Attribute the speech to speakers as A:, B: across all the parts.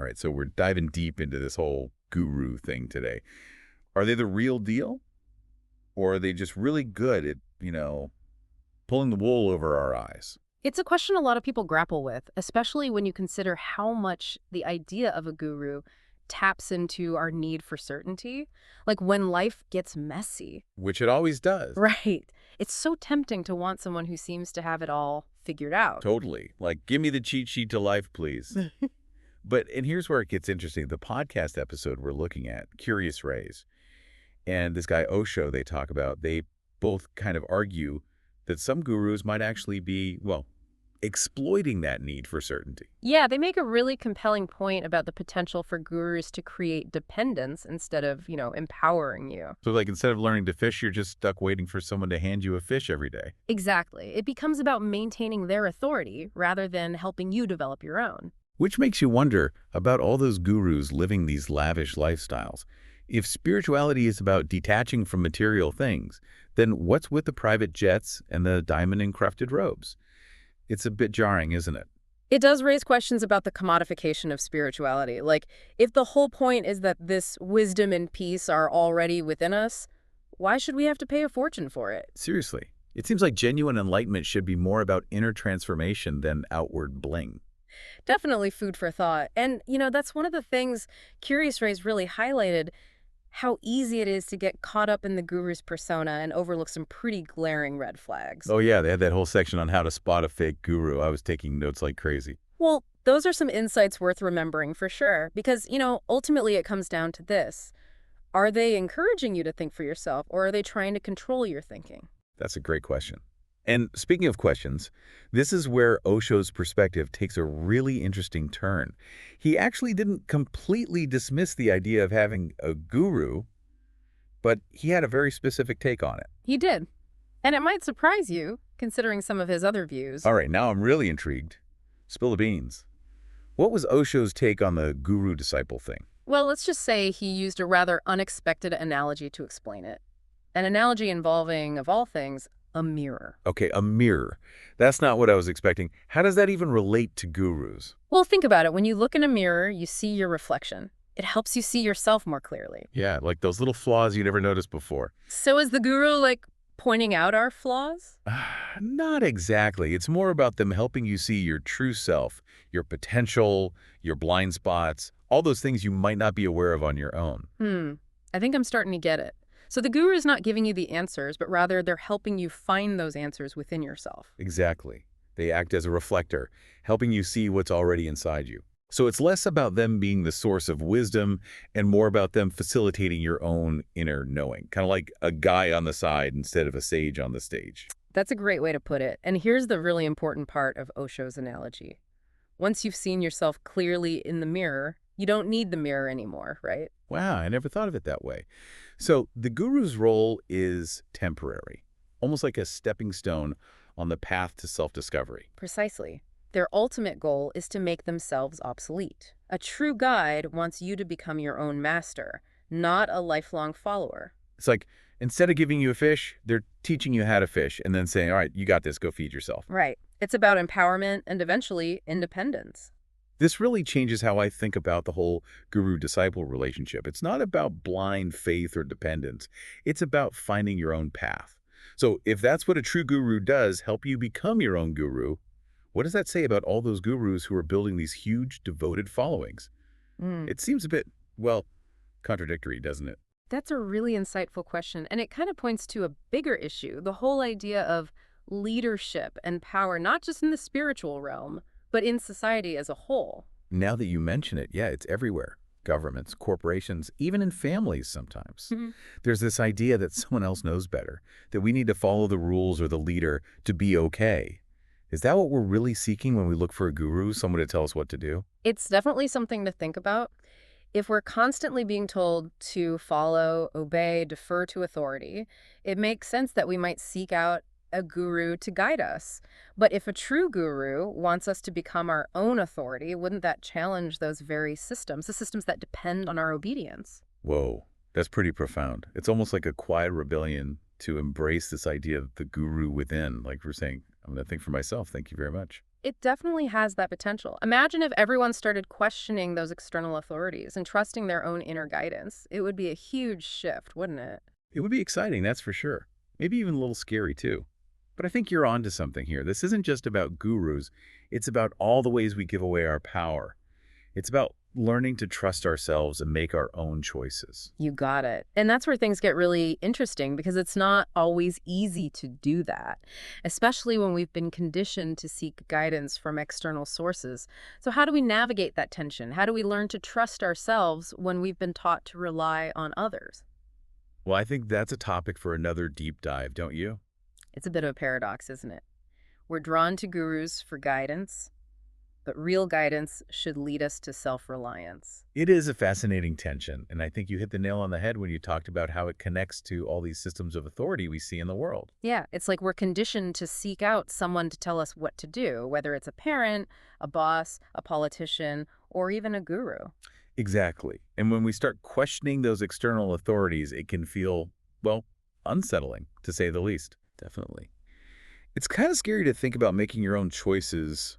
A: All right, so we're diving deep into this whole guru thing today. Are they the real deal? Or are they just really good at, pulling the wool over our eyes?
B: It's a question a lot of people grapple with, especially when you consider how much the idea of a guru taps into our need for certainty. Like when life gets messy.
A: Which it always does.
B: Right. It's so tempting to want someone who seems to have it all figured out.
A: Totally. Like, give me the cheat sheet to life, please. And here's where it gets interesting. The podcast episode we're looking at, Curious Rays, and this guy Osho they talk about, they both kind of argue that some gurus might actually be, well, exploiting that need for certainty.
B: Yeah, they make a really compelling point about the potential for gurus to create dependence instead of, empowering you.
A: So like instead of learning to fish, you're just stuck waiting for someone to hand you a fish every day.
B: Exactly. It becomes about maintaining their authority rather than helping you develop your own.
A: Which makes you wonder about all those gurus living these lavish lifestyles. If spirituality is about detaching from material things, then what's with the private jets and the diamond-encrusted robes? It's a bit jarring, isn't it?
B: It does raise questions about the commodification of spirituality. Like, if the whole point is that this wisdom and peace are already within us, why should we have to pay a fortune for it?
A: Seriously. It seems like genuine enlightenment should be more about inner transformation than outward bling.
B: Definitely food for thought. And, that's one of the things Curious Rays really highlighted, how easy it is to get caught up in the guru's persona and overlook some pretty glaring red flags.
A: Oh yeah, they had that whole section on how to spot a fake guru. I was taking notes like crazy.
B: Well, those are some insights worth remembering for sure, because, ultimately it comes down to this. Are they encouraging you to think for yourself, or are they trying to control your thinking?
A: That's a great question. And speaking of questions, this is where Osho's perspective takes a really interesting turn. He actually didn't completely dismiss the idea of having a guru, but he had a very specific take on it.
B: He did. And it might surprise you, considering some of his other views.
A: All right, now I'm really intrigued. Spill the beans. What was Osho's take on the guru-disciple thing?
B: Well, let's just say he used a rather unexpected analogy to explain it. An analogy involving, of all things, a mirror.
A: Okay, a mirror. That's not what I was expecting. How does that even relate to gurus?
B: Well, think about it. When you look in a mirror, you see your reflection. It helps you see yourself more clearly.
A: Yeah, like those little flaws you never noticed before.
B: So is the guru, pointing out our flaws?
A: Not exactly. It's more about them helping you see your true self, your potential, your blind spots, all those things you might not be aware of on your own.
B: I think I'm starting to get it. So the guru is not giving you the answers, but rather they're helping you find those answers within yourself.
A: Exactly. They act as a reflector, helping you see what's already inside you. So it's less about them being the source of wisdom and more about them facilitating your own inner knowing, kind of like a guy on the side instead of a sage on the stage.
B: That's a great way to put it. And here's the really important part of Osho's analogy. Once you've seen yourself clearly in the mirror, you don't need the mirror anymore, right?
A: Wow, I never thought of it that way. So the guru's role is temporary, almost like a stepping stone on the path to self-discovery.
B: Precisely. Their ultimate goal is to make themselves obsolete. A true guide wants you to become your own master, not a lifelong follower.
A: It's like instead of giving you a fish, they're teaching you how to fish and then saying, all right, you got this, go feed yourself.
B: Right. It's about empowerment and eventually independence.
A: This really changes how I think about the whole guru-disciple relationship. It's not about blind faith or dependence. It's about finding your own path. So if that's what a true guru does, help you become your own guru, what does that say about all those gurus who are building these huge, devoted followings? It seems a bit, well, contradictory, doesn't it?
B: That's a really insightful question, and it kind of points to a bigger issue, the whole idea of leadership and power, not just in the spiritual realm, but in society as a whole.
A: Now that you mention it, yeah, it's everywhere. Governments, corporations, even in families sometimes. There's this idea that someone else knows better, that we need to follow the rules or the leader to be okay. Is that what we're really seeking when we look for a guru, someone to tell us what to do?
B: It's definitely something to think about. If we're constantly being told to follow, obey, defer to authority, it makes sense that we might seek out a guru to guide us. But if a true guru wants us to become our own authority, wouldn't that challenge those very systems, the systems that depend on our obedience?
A: Whoa, that's pretty profound. It's almost like a quiet rebellion to embrace this idea of the guru within. Like we're saying, I'm going to think for myself. Thank you very much.
B: It definitely has that potential. Imagine if everyone started questioning those external authorities and trusting their own inner guidance. It would be a huge shift, wouldn't it?
A: It would be exciting, that's for sure. Maybe even a little scary, too. But I think you're onto something here. This isn't just about gurus. It's about all the ways we give away our power. It's about learning to trust ourselves and make our own choices.
B: You got it. And that's where things get really interesting because it's not always easy to do that, especially when we've been conditioned to seek guidance from external sources. So, how do we navigate that tension? How do we learn to trust ourselves when we've been taught to rely on others?
A: Well, I think that's a topic for another deep dive, don't you?
B: It's a bit of a paradox, isn't it? We're drawn to gurus for guidance, but real guidance should lead us to self reliance.
A: It is a fascinating tension, and I think you hit the nail on the head when you talked about how it connects to all these systems of authority we see in the world.
B: Yeah, it's like we're conditioned to seek out someone to tell us what to do, whether it's a parent, a boss, a politician, or even a guru.
A: Exactly. And when we start questioning those external authorities, it can feel, well, unsettling, to say the least. Definitely. It's kind of scary to think about making your own choices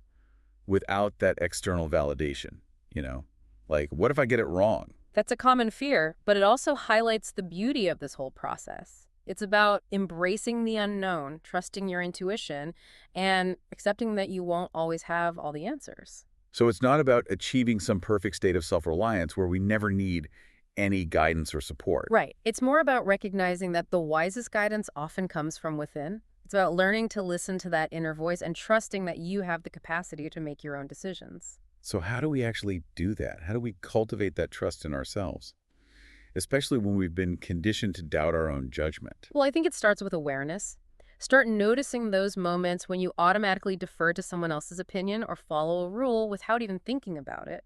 A: without that external validation, you know? Like, what if I get it wrong?
B: That's a common fear, but it also highlights the beauty of this whole process. It's about embracing the unknown, trusting your intuition, and accepting that you won't always have all the answers.
A: So it's not about achieving some perfect state of self-reliance where we never need any guidance or support.
B: Right. It's more about recognizing that the wisest guidance often comes from within. It's about learning to listen to that inner voice and trusting that you have the capacity to make your own decisions.
A: So how do we actually do that? How do we cultivate that trust in ourselves? Especially when we've been conditioned to doubt our own judgment.
B: Well, I think it starts with awareness. Start noticing those moments when you automatically defer to someone else's opinion or follow a rule without even thinking about it.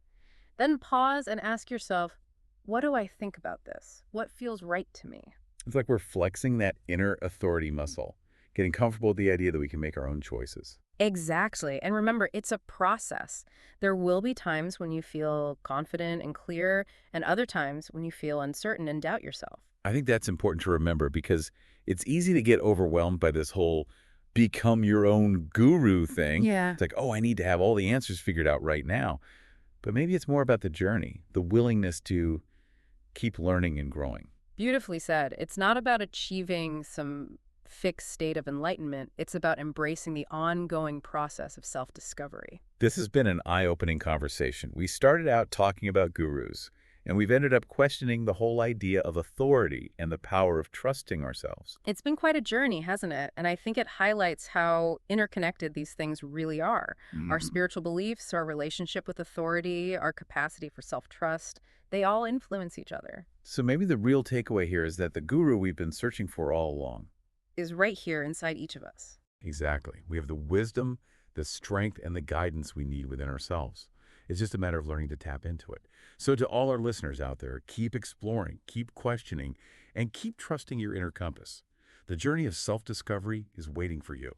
B: Then pause and ask yourself, what do I think about this? What feels right to me?
A: It's like we're flexing that inner authority muscle, getting comfortable with the idea that we can make our own choices.
B: Exactly. And remember, it's a process. There will be times when you feel confident and clear, and other times when you feel uncertain and doubt yourself.
A: I think that's important to remember because it's easy to get overwhelmed by this whole become your own guru thing.
B: Yeah.
A: It's like, oh, I need to have all the answers figured out right now. But maybe it's more about the journey, the willingness to keep learning and growing.
B: Beautifully said. It's not about achieving some fixed state of enlightenment. It's about embracing the ongoing process of self-discovery.
A: This has been an eye-opening conversation. We started out talking about gurus, and we've ended up questioning the whole idea of authority and the power of trusting ourselves.
B: It's been quite a journey, hasn't it? And I think it highlights how interconnected these things really are. Our
A: Mhm.
B: spiritual beliefs, our relationship with authority, our capacity for self-trust, they all influence each other.
A: So maybe the real takeaway here is that the guru we've been searching for all along.
B: Is right here inside each of us.
A: Exactly. We have the wisdom, the strength, and the guidance we need within ourselves. It's just a matter of learning to tap into it. So to all our listeners out there, keep exploring, keep questioning, and keep trusting your inner compass. The journey of self-discovery is waiting for you.